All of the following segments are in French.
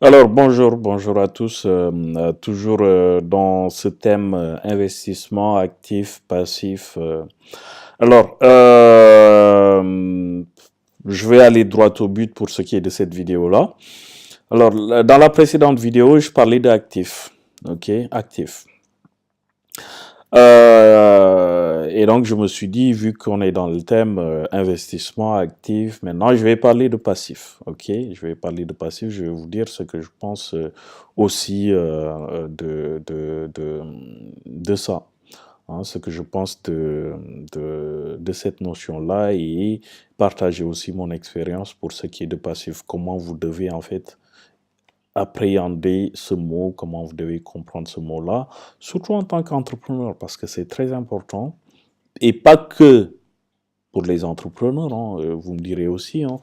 Alors, bonjour à tous. Toujours dans ce thème investissement actif, passif. Alors, je vais aller droit au but pour ce qui est de cette vidéo-là. Alors, dans la précédente vidéo, je parlais d'actifs. Ok, actifs. Et donc, je me suis dit, vu qu'on est dans le thème investissement actif, maintenant, je vais parler de passif. Ok, je vais parler de passif. Je vais vous dire ce que je pense aussi de ça. Hein, ce que je pense de cette notion-là et partager aussi mon expérience pour ce qui est de passif. Comment vous devez en fait appréhender ce mot, comment vous devez comprendre ce mot-là, surtout en tant qu'entrepreneur, parce que c'est très important, et pas que pour les entrepreneurs, hein, vous me direz aussi, hein,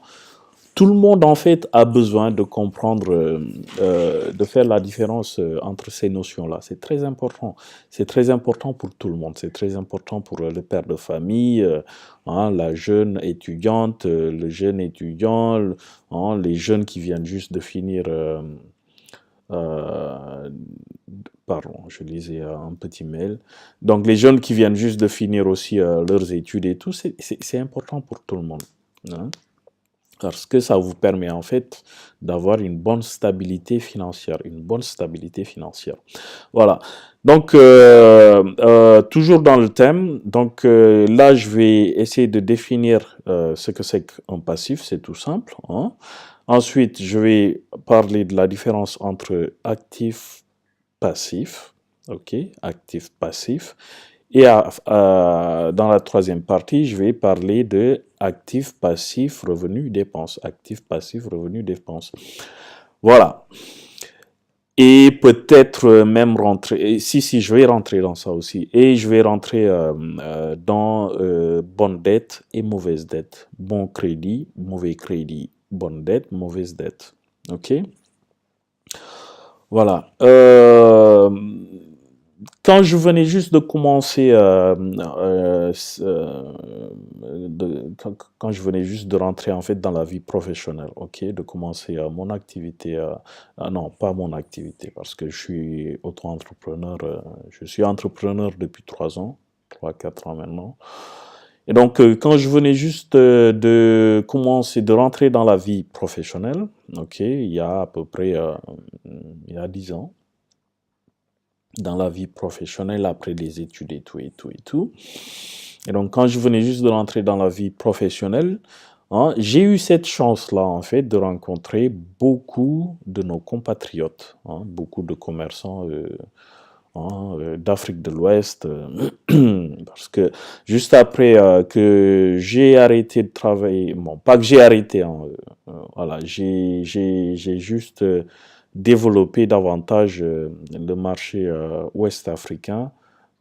tout le monde en fait a besoin de comprendre, de faire la différence entre ces notions-là. C'est très important. C'est très important pour tout le monde. C'est très important pour le père de famille, hein, la jeune étudiante, le jeune étudiant, hein, les jeunes qui viennent juste de finir. Euh, Pardon, je lisais un petit mail. Donc les jeunes qui viennent juste de finir aussi leurs études et tout, c'est important pour tout le monde. Hein, parce que ça vous permet en fait d'avoir une bonne stabilité financière, une bonne stabilité financière. Voilà. Donc toujours dans le thème. Donc là, je vais essayer de définir ce que c'est qu'un passif. C'est tout simple. Hein. Ensuite, je vais parler de la différence entre actif, passif. Ok, actif, passif. Et dans la troisième partie, je vais parler de actif, passif, revenu, dépenses. Actif, passif, revenu, dépenses. Voilà. Et peut-être même rentrer, si, je vais rentrer dans ça aussi. Et je vais rentrer dans bonne dette et mauvaise dette. Bon crédit, mauvais crédit. Bonne dette, mauvaise dette. OK? Voilà. Quand je venais juste de commencer, quand je venais juste de rentrer en fait dans la vie professionnelle, ok, de commencer mon activité, non, pas mon activité, parce que je suis auto-entrepreneur, je suis entrepreneur depuis 3 ans, 3, 4 ans maintenant. Et donc, quand je venais juste de commencer, de rentrer dans la vie professionnelle, ok, il y a à peu près, il y a 10 ans, dans la vie professionnelle après des études et tout et tout et tout. Et donc, quand je venais juste de rentrer dans la vie professionnelle, hein, j'ai eu cette chance-là, en fait, de rencontrer beaucoup de nos compatriotes, hein, beaucoup de commerçants hein, d'Afrique de l'Ouest, parce que juste après que j'ai arrêté de travailler, bon, pas que j'ai arrêté, hein, voilà, j'ai juste développé davantage le marché ouest africain,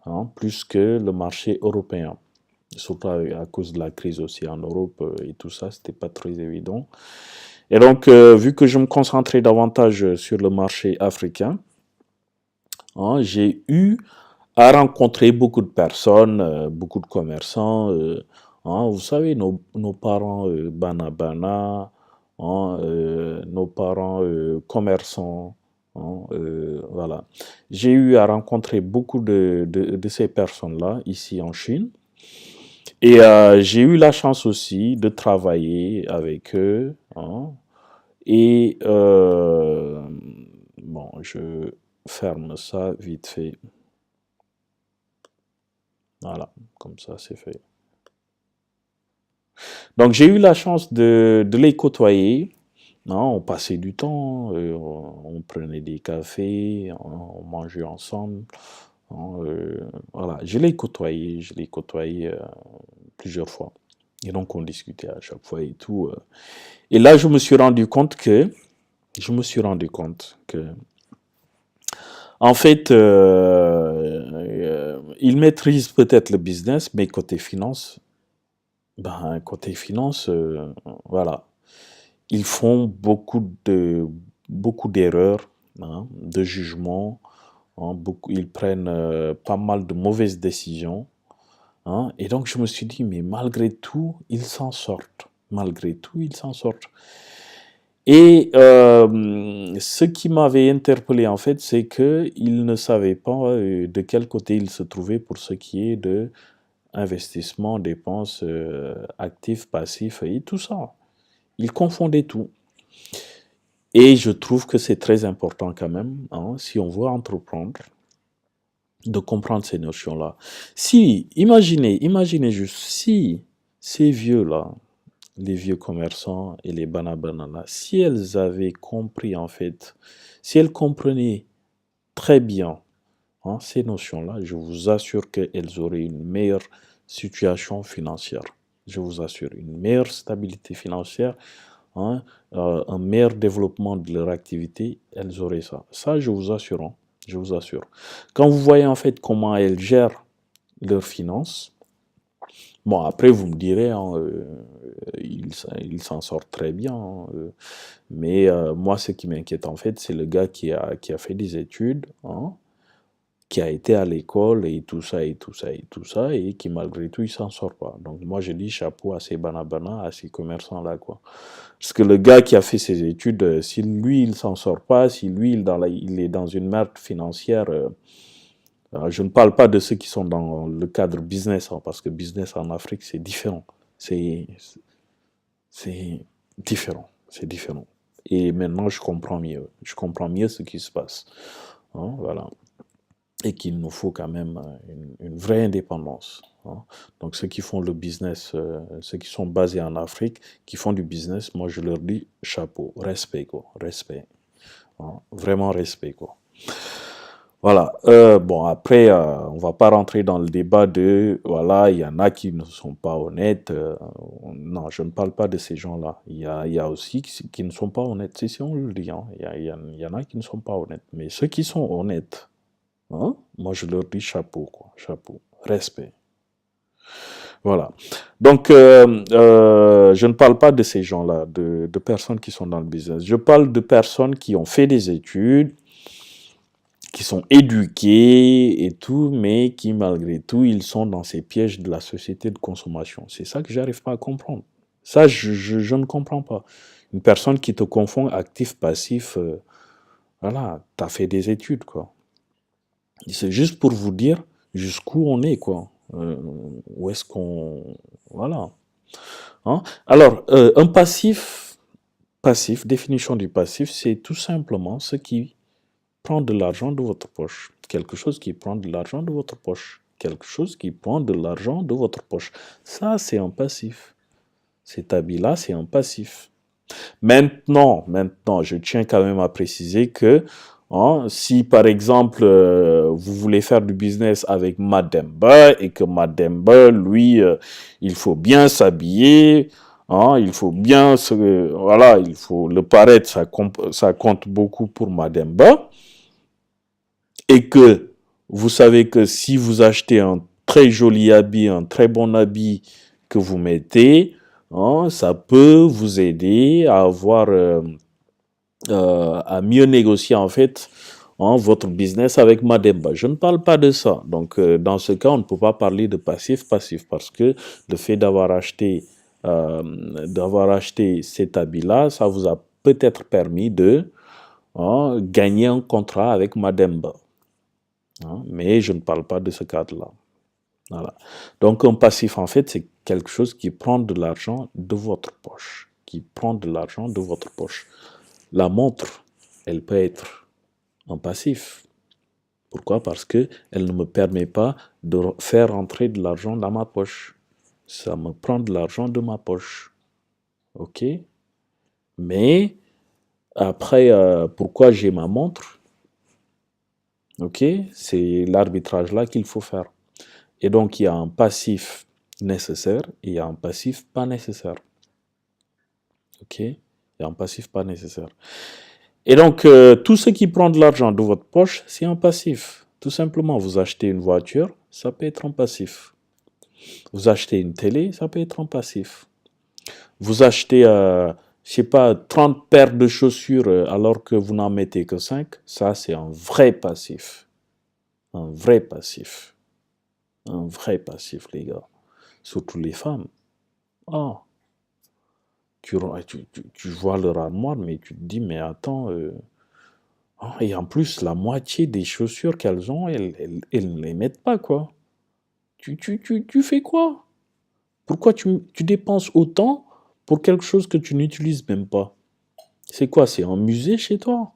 hein, plus que le marché européen. Surtout à cause de la crise aussi en Europe et tout ça, c'était pas très évident. Et donc, vu que je me concentrais davantage sur le marché africain, hein, j'ai eu à rencontrer beaucoup de personnes, beaucoup de commerçants. Hein, vous savez, nos parents bana bana, hein, nos parents commerçants. Hein, voilà. J'ai eu à rencontrer beaucoup de ces personnes-là ici en Chine. Et j'ai eu la chance aussi de travailler avec eux. Hein, et bon, je ferme ça vite fait. Voilà, comme ça c'est fait. Donc j'ai eu la chance de les côtoyer. Non, on passait du temps, on prenait des cafés, on mangeait ensemble. Hein, voilà, je les côtoyé plusieurs fois. Et donc on discutait à chaque fois et tout. Et là, je me suis rendu compte que, en fait, ils maîtrisent peut-être le business, mais côté finance, ben, côté finance, voilà, ils font beaucoup d'erreurs, hein, de jugement, hein, ils prennent pas mal de mauvaises décisions, hein, et donc je me suis dit, mais malgré tout, ils s'en sortent. Malgré tout, ils s'en sortent. Et ce qui m'avait interpellé en fait, c'est qu'il ne savait pas de quel côté il se trouvait pour ce qui est de investissement, dépenses, actifs, passifs et tout ça. Il confondait tout. Et je trouve que c'est très important quand même, hein, si on veut entreprendre, de comprendre ces notions-là. Si, imaginez juste, si ces vieux-là, les vieux commerçants et les bananas, si elles avaient compris en fait, si elles comprenaient très bien hein, ces notions-là, je vous assure qu'elles auraient une meilleure situation financière. Je vous assure, une meilleure stabilité financière, hein, un meilleur développement de leur activité, elles auraient ça. Ça, je vous assure, hein, je vous assure. Quand vous voyez en fait comment elles gèrent leurs finances, bon, après, vous me direz, hein, ils s'en sortent très bien, hein, mais moi, ce qui m'inquiète en fait, c'est le gars qui a fait des études, hein, qui a été à l'école et tout ça et tout ça et tout ça, et qui malgré tout, il s'en sort pas. Donc moi, je dis chapeau à ces bananas, à ces commerçants-là, quoi. Parce que le gars qui a fait ses études, si lui, il s'en sort pas, si lui, il est dans une merde financière, je ne parle pas de ceux qui sont dans le cadre business, hein, parce que business en Afrique, c'est différent. C'est c'est différent. C'est différent. Et maintenant, je comprends mieux. Je comprends mieux ce qui se passe. Hein, voilà. Et qu'il nous faut quand même une vraie indépendance. Hein. Donc ceux qui font le business, ceux qui sont basés en Afrique, qui font du business, moi je leur dis chapeau, respect quoi, respect. Hein. Vraiment respect quoi. Voilà. Bon, après, on va pas rentrer dans le débat de, voilà, il y en a qui ne sont pas honnêtes. Non, je ne parle pas de ces gens-là. Il y a aussi qui ne sont pas honnêtes. Si on le dit, hein, il y en a qui ne sont pas honnêtes. Mais ceux qui sont honnêtes, hein, moi, je leur dis chapeau, quoi. Chapeau. Respect. Voilà. Donc, je ne parle pas de ces gens-là, de personnes qui sont dans le business. Je parle de personnes qui ont fait des études, qui sont éduqués et tout, mais qui malgré tout, ils sont dans ces pièges de la société de consommation. C'est ça que j'arrive pas à comprendre. Ça, je ne comprends pas. Une personne qui te confond actif-passif, voilà, t'as fait des études, quoi. C'est juste pour vous dire jusqu'où on est, quoi. Où est-ce qu'on... Voilà. Hein? Alors, un passif, définition du passif, c'est tout simplement ce qui prend de l'argent de votre poche. Quelque chose qui prend de l'argent de votre poche. Quelque chose qui prend de l'argent de votre poche. Ça, c'est un passif. Cet habit-là, c'est un passif. Maintenant, je tiens quand même à préciser que hein, si par exemple vous voulez faire du business avec Mademba et que Mademba, lui, il faut bien s'habiller, hein, il faut bien se, voilà, il faut le paraître, ça compte beaucoup pour Mademba et que vous savez que si vous achetez un très joli habit, un très bon habit que vous mettez, hein, ça peut vous aider à avoir à mieux négocier en fait hein, votre business avec Mademba. Je ne parle pas de ça. Donc dans ce cas, on ne peut pas parler de passif parce que le fait d'avoir acheté cet habit-là, ça vous a peut-être permis de hein, gagner un contrat avec Mademba. Hein, mais je ne parle pas de ce cadre-là. Voilà. Donc un passif en fait, c'est quelque chose qui prend de l'argent de votre poche, qui prend de l'argent de votre poche. La montre, elle peut être en passif. Pourquoi? Parce que elle ne me permet pas de faire rentrer de l'argent dans ma poche. Ça me prend de l'argent de ma poche. OK? Mais après, pourquoi j'ai ma montre? OK? C'est l'arbitrage là qu'il faut faire. Et donc, il y a un passif nécessaire et il y a un passif pas nécessaire. OK? Il y a un passif pas nécessaire. Et donc, tout ce qui prend de l'argent de votre poche, c'est un passif. Tout simplement, vous achetez une voiture, ça peut être un passif. Vous achetez une télé, ça peut être un passif. Vous achetez, je sais pas, 30 paires de chaussures alors que vous n'en mettez que 5, ça c'est un vrai passif. Un vrai passif. Un vrai passif, les gars. Surtout les femmes. Oh, tu vois leur armoire, mais tu te dis, mais attends, et en plus, la moitié des chaussures qu'elles ont, elles ne les mettent pas, quoi. Tu fais quoi? Pourquoi tu dépenses autant pour quelque chose que tu n'utilises même pas? C'est quoi? C'est un musée chez toi?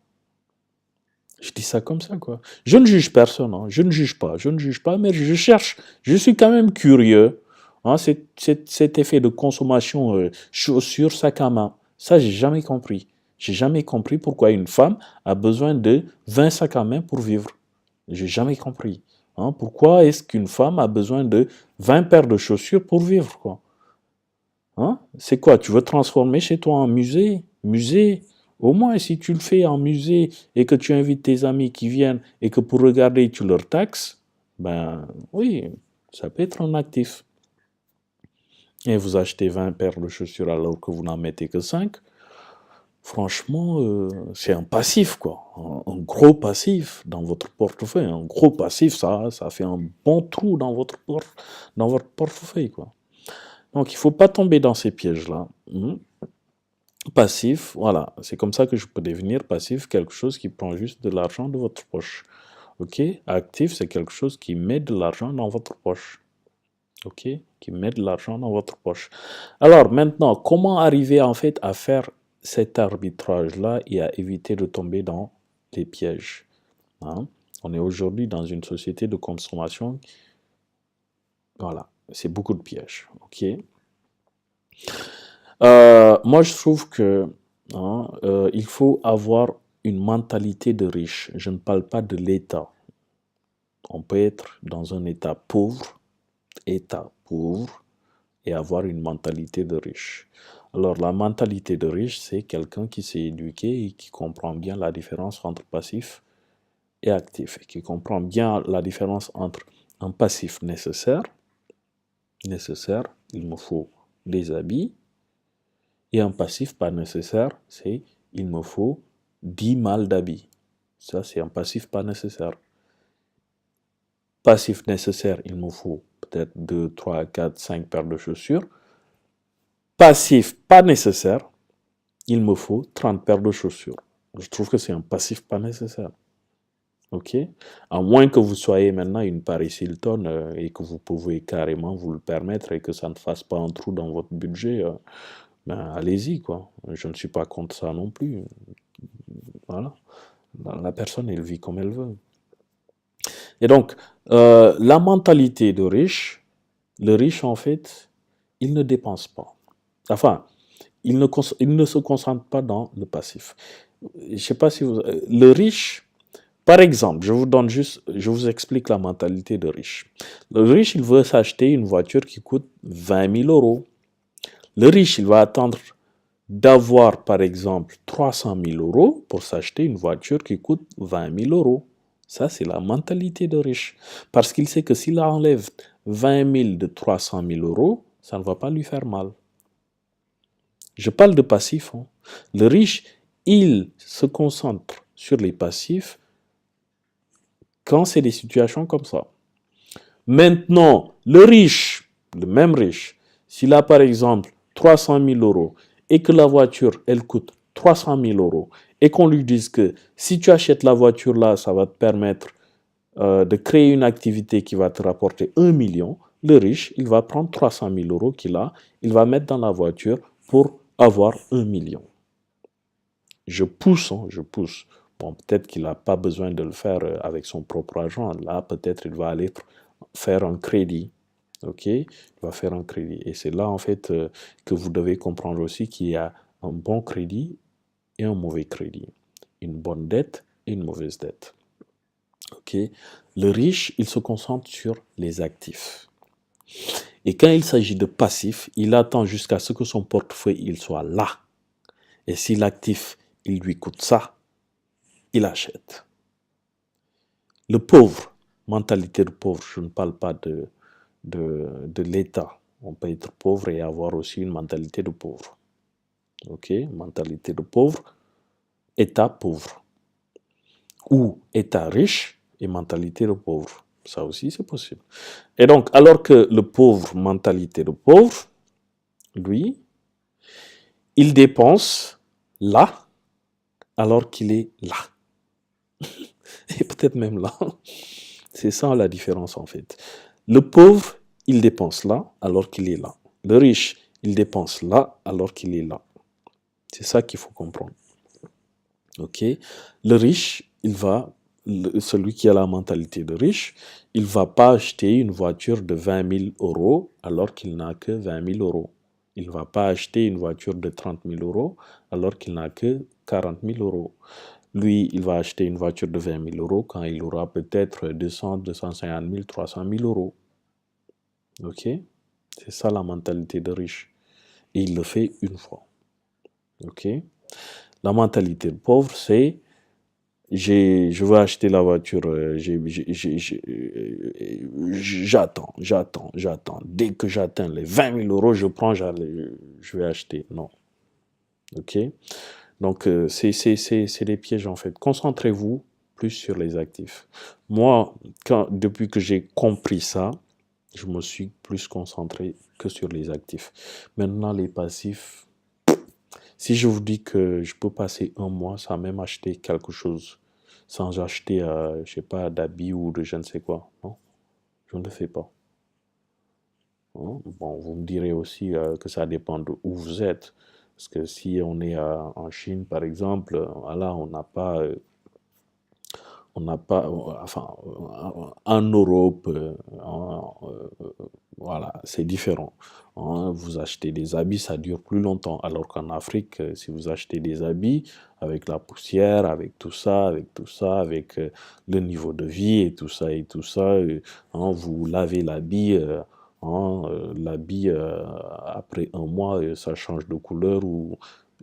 Je dis ça comme ça, quoi. Je ne juge personne, hein. Je ne juge pas, mais je cherche. Je suis quand même curieux. Hein, cet effet de consommation chaussures, sac à main, ça, j'ai jamais compris. J'ai jamais compris pourquoi une femme a besoin de 20 sacs à main pour vivre. J'ai jamais compris. Hein, pourquoi est-ce qu'une femme a besoin de 20 paires de chaussures pour vivre, quoi? Hein? C'est quoi? Tu veux transformer chez toi en musée? Musée? Au moins, si tu le fais en musée et que tu invites tes amis qui viennent et que pour regarder, tu leur taxes, ben oui, ça peut être un actif. Et vous achetez 20 paires de chaussures alors que vous n'en mettez que 5. Franchement, c'est un passif, quoi. Un gros passif dans votre portefeuille. Un gros passif, ça fait un bon trou dans dans votre portefeuille, quoi. Donc, il ne faut pas tomber dans ces pièges-là. Passif, voilà, c'est comme ça que je peux devenir passif, quelque chose qui prend juste de l'argent de votre poche. Ok? Actif, c'est quelque chose qui met de l'argent dans votre poche. Ok? Qui met de l'argent dans votre poche. Alors maintenant, comment arriver en fait à faire cet arbitrage-là et à éviter de tomber dans les pièges? Hein? On est aujourd'hui dans une société de consommation. Voilà, c'est beaucoup de pièges. Ok? Moi, je trouve que il faut avoir une mentalité de riche. Je ne parle pas de l'État. On peut être dans un État pauvre, et avoir une mentalité de riche. Alors, la mentalité de riche, c'est quelqu'un qui s'est éduqué et qui comprend bien la différence entre passif et actif, et qui comprend bien la différence entre un passif nécessaire, il me faut des habits, et un passif pas nécessaire, c'est il me faut 10 mâles d'habits. Ça, c'est un passif pas nécessaire. Passif nécessaire, il me faut peut-être 2, 3, 4, 5 paires de chaussures. Passif pas nécessaire, il me faut 30 paires de chaussures. Je trouve que c'est un passif pas nécessaire. Ok? À moins que vous soyez maintenant une Paris Hilton et que vous pouvez carrément vous le permettre et que ça ne fasse pas un trou dans votre budget, ben, allez-y, quoi. Je ne suis pas contre ça non plus. Voilà. La personne, elle vit comme elle veut. Et donc, la mentalité de riche, le riche, en fait, il ne dépense pas. Enfin, il ne se concentre pas dans le passif. Je ne sais pas si vous... Le riche, par exemple, je vous explique la mentalité de riche. Le riche, il veut s'acheter une voiture qui coûte 20 000 euros. Le riche, il va attendre d'avoir, par exemple, 300 000 euros pour s'acheter une voiture qui coûte 20 000 euros. Ça, c'est la mentalité de riche. Parce qu'il sait que s'il enlève 20 000 de 300 000 euros, ça ne va pas lui faire mal. Je parle de passif. Hein. Le riche, il se concentre sur les passifs quand c'est des situations comme ça. Maintenant, le riche, le même riche, s'il a par exemple 300 000 euros et que la voiture, elle coûte 300 000 euros et qu'on lui dise que si tu achètes la voiture là, ça va te permettre de créer une activité qui va te rapporter 1 million, le riche, il va prendre 300 000 euros qu'il a, il va mettre dans la voiture pour avoir 1 million. Je pousse, hein, je pousse. Bon, peut-être qu'il n'a pas besoin de le faire avec son propre argent. Là, peut-être il va aller faire un crédit. Ok? Il va faire un crédit. Et c'est là, en fait, que vous devez comprendre aussi qu'il y a un bon crédit et un mauvais crédit. Une bonne dette et une mauvaise dette. Ok? Le riche, il se concentre sur les actifs. Et quand il s'agit de passifs, il attend jusqu'à ce que son portefeuille il soit là. Et si l'actif, il lui coûte ça, il achète. Le pauvre, mentalité de pauvre, je ne parle pas de l'État. On peut être pauvre et avoir aussi une mentalité de pauvre. Ok? Mentalité de pauvre, État pauvre. Ou État riche et mentalité de pauvre. Ça aussi, c'est possible. Et donc, alors que le pauvre, mentalité de pauvre, lui, il dépense là alors qu'il est là. Et peut-être même là. C'est ça la différence en fait. Le pauvre, il dépense là alors qu'il est là. Le riche, il dépense là alors qu'il est là. C'est ça qu'il faut comprendre. Ok? Le riche, celui qui a la mentalité de riche, il va pas acheter une voiture de 20 000 euros alors qu'il n'a que 20 000 euros. Il va pas acheter une voiture de 30 000 euros alors qu'il n'a que 40 000 euros. Lui, il va acheter une voiture de 20 000 euros quand il aura peut-être 200, 250 000, 300 000 euros. Ok? C'est ça la mentalité de riche. Et il le fait une fois. Ok? La mentalité de pauvre, c'est je veux acheter la voiture, j'attends. Dès que j'atteins les 20 000 euros, je vais acheter. Non. Ok? Donc, c'est des pièges en fait. Concentrez-vous plus sur les actifs. Moi, depuis que j'ai compris ça, je me suis plus concentré que sur les actifs. Maintenant, les passifs, si je vous dis que je peux passer un mois sans même acheter quelque chose, sans acheter, je sais pas, d'habits ou de je ne sais quoi, non, je ne le fais pas. Hein. Bon, vous me direz aussi que ça dépend de où vous êtes. Parce que si on est en Chine, par exemple, voilà, enfin, en Europe, voilà, c'est différent. Hein. Vous achetez des habits, ça dure plus longtemps. Alors qu'en Afrique, si vous achetez des habits avec la poussière, avec tout ça, avec le niveau de vie et tout ça, hein, vous lavez l'habit. L'habit, après un mois, ça change de couleur.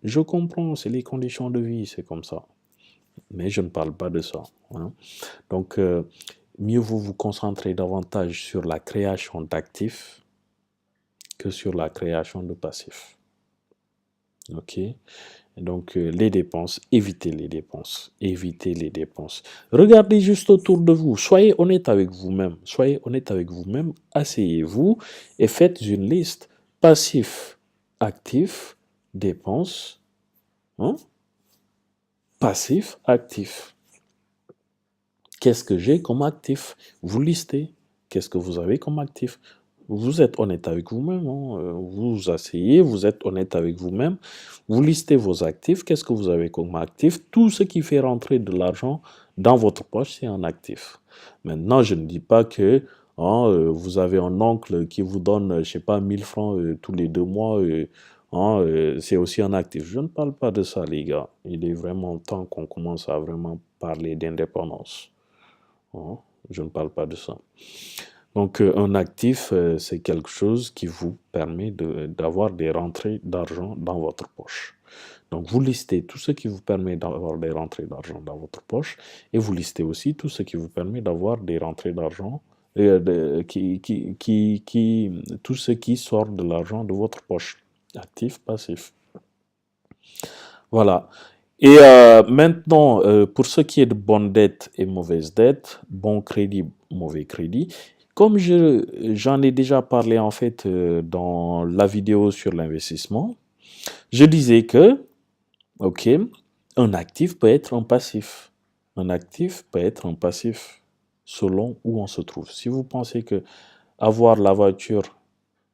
Je comprends, c'est les conditions de vie, c'est comme ça. Mais je ne parle pas de ça. Hein. Donc, mieux vaut vous concentrer davantage sur la création d'actifs que sur la création de passifs. Ok? Donc, les dépenses, évitez les dépenses. Évitez les dépenses. Regardez juste autour de vous. Soyez honnête avec vous-même. Soyez honnête avec vous-même. Asseyez-vous et faites une liste. Passif, actif, dépenses. Hein? Passif, actif. Qu'est-ce que j'ai comme actif? Vous listez. Qu'est-ce que vous avez comme actif? Vous êtes honnête avec vous-même. Hein. Vous vous asseyez, vous êtes honnête avec vous-même. Vous listez vos actifs. Qu'est-ce que vous avez comme actif? Tout ce qui fait rentrer de l'argent dans votre poche, c'est un actif. Maintenant, je ne dis pas que hein, vous avez un oncle qui vous donne, je sais pas, 1000 francs tous les 2 mois. Hein, c'est aussi un actif. Je ne parle pas de ça, les gars. Il est vraiment temps qu'on commence à vraiment parler d'indépendance. Hein. Je ne parle pas de ça. Donc, un actif, c'est quelque chose qui vous permet d'avoir des rentrées d'argent dans votre poche. Donc, vous listez tout ce qui vous permet d'avoir des rentrées d'argent dans votre poche et vous listez aussi tout ce qui vous permet d'avoir des rentrées d'argent, tout ce qui sort de l'argent de votre poche. Actif, passif. Voilà. Et maintenant, pour ce qui est de bonnes dettes et mauvaises dettes, bon crédit, mauvais crédit, comme j'en ai déjà parlé en fait dans la vidéo sur l'investissement, je disais que, ok, un actif peut être un passif. Un actif peut être un passif selon où on se trouve. Si vous pensez que avoir la voiture,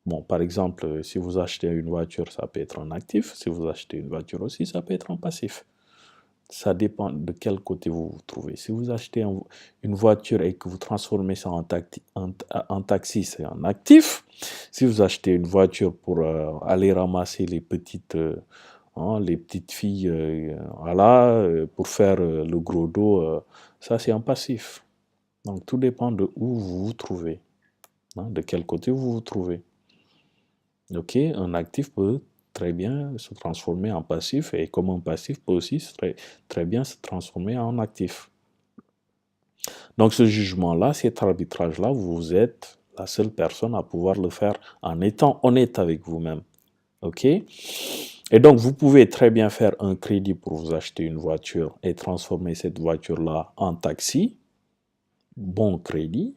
bon, par exemple, si vous achetez une voiture, ça peut être un actif. Si vous achetez une voiture aussi, ça peut être un passif. Ça dépend de quel côté vous vous trouvez. Si vous achetez une voiture et que vous transformez ça en taxi, c'est un actif. Si vous achetez une voiture pour aller ramasser les petites filles voilà, pour faire le gros dos, ça c'est un passif. Donc tout dépend de où vous vous trouvez, hein, de quel côté vous vous trouvez. Ok, un actif peut très bien se transformer en passif et comme un passif peut aussi très bien se transformer en actif. Donc ce jugement-là, cet arbitrage-là, vous êtes la seule personne à pouvoir le faire en étant honnête avec vous-même. Ok? Et donc vous pouvez très bien faire un crédit pour vous acheter une voiture et transformer cette voiture-là en taxi. Bon crédit,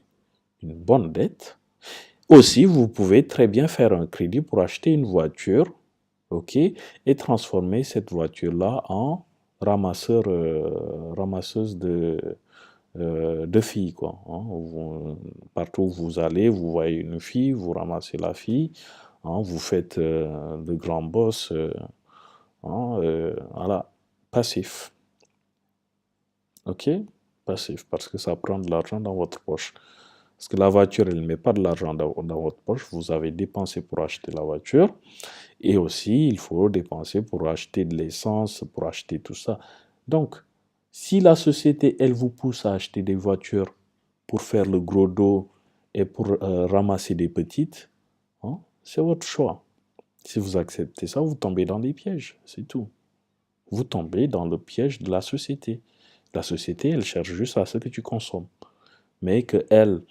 une bonne dette. Aussi, vous pouvez très bien faire un crédit pour acheter une voiture. ok, et transformer cette voiture-là en ramasseuse de filles, quoi. Hein. Partout où vous allez, vous voyez une fille, vous ramassez la fille, hein, vous faites le grand boss, hein, voilà, passif, ok, passif, parce que ça prend de l'argent dans votre poche. Parce que la voiture, elle ne met pas de l'argent dans votre poche, vous avez dépensé pour acheter la voiture, et aussi, il faut dépenser pour acheter de l'essence, pour acheter tout ça. Donc, si la société, elle vous pousse à acheter des voitures pour faire le gros dos et pour ramasser des petites, hein, c'est votre choix. Si vous acceptez ça, vous tombez dans des pièges, c'est tout. Vous tombez dans le piège de la société. La société, elle cherche juste à ce que tu consommes. Mais que elle,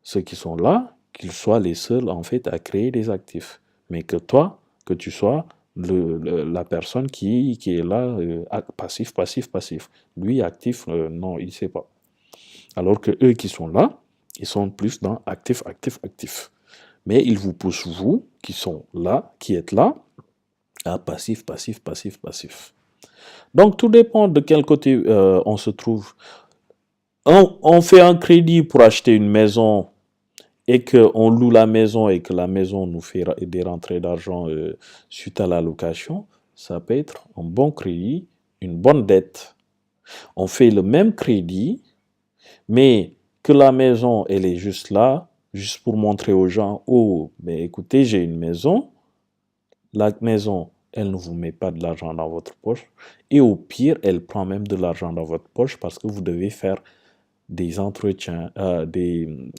ceux qui sont là, qu'ils soient les seuls en fait à créer des actifs. Mais que toi, que tu sois la personne qui est là, passif, passif, passif. Lui, actif, non, il ne sait pas. Alors que eux qui sont là, ils sont plus dans actif, actif, actif. Mais ils vous poussent, vous, qui sont là, qui êtes là, à passif, passif, passif, passif. Donc tout dépend de quel côté on se trouve. On fait un crédit pour acheter une maison et qu'on loue la maison et que la maison nous fait des rentrées d'argent suite à la location, ça peut être un bon crédit, une bonne dette. On fait le même crédit, mais que la maison, elle est juste là, juste pour montrer aux gens, oh, mais écoutez, j'ai une maison. La maison, elle ne vous met pas de l'argent dans votre poche. Et au pire, elle prend même de l'argent dans votre poche parce que vous devez faire des entretiens,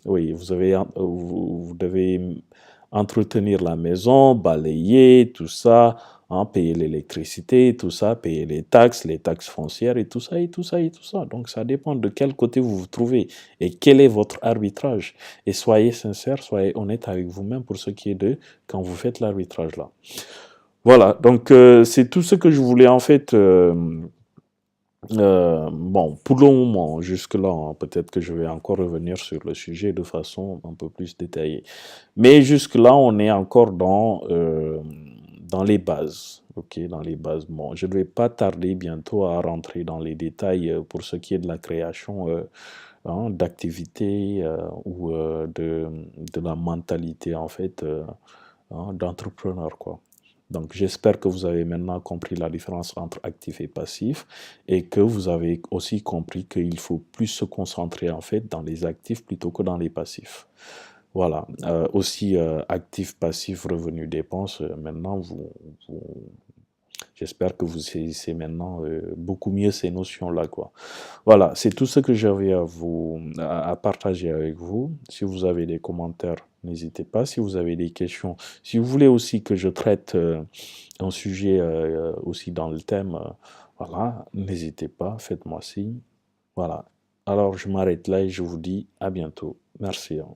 oui, vous devez entretenir la maison, balayer, tout ça, hein, payer l'électricité, tout ça, payer les taxes foncières et tout ça, et tout ça, et tout ça. Donc ça dépend de quel côté vous vous trouvez et quel est votre arbitrage. Et soyez sincère, soyez honnête avec vous-même pour ce qui est de quand vous faites l'arbitrage là. Voilà, donc c'est tout ce que je voulais en fait. Bon, pour le moment, jusque-là, hein, peut-être que je vais encore revenir sur le sujet de façon un peu plus détaillée. Mais jusque-là, on est encore dans les bases. Ok, dans les bases. Bon, je ne vais pas tarder bientôt à rentrer dans les détails pour ce qui est de la création hein, d'activités ou de la mentalité en fait hein, d'entrepreneur, quoi. Donc, j'espère que vous avez maintenant compris la différence entre actif et passif et que vous avez aussi compris qu'il faut plus se concentrer en fait dans les actifs plutôt que dans les passifs. Voilà. Aussi, actif, passif, revenu, dépenses, maintenant, j'espère que vous saisissez maintenant beaucoup mieux ces notions-là, quoi. Voilà, c'est tout ce que j'avais à partager avec vous. Si vous avez des commentaires, n'hésitez pas. Si vous avez des questions, si vous voulez aussi que je traite un sujet aussi dans le thème, voilà, n'hésitez pas, faites-moi signe. Voilà. Alors, je m'arrête là et je vous dis à bientôt. Merci, hein.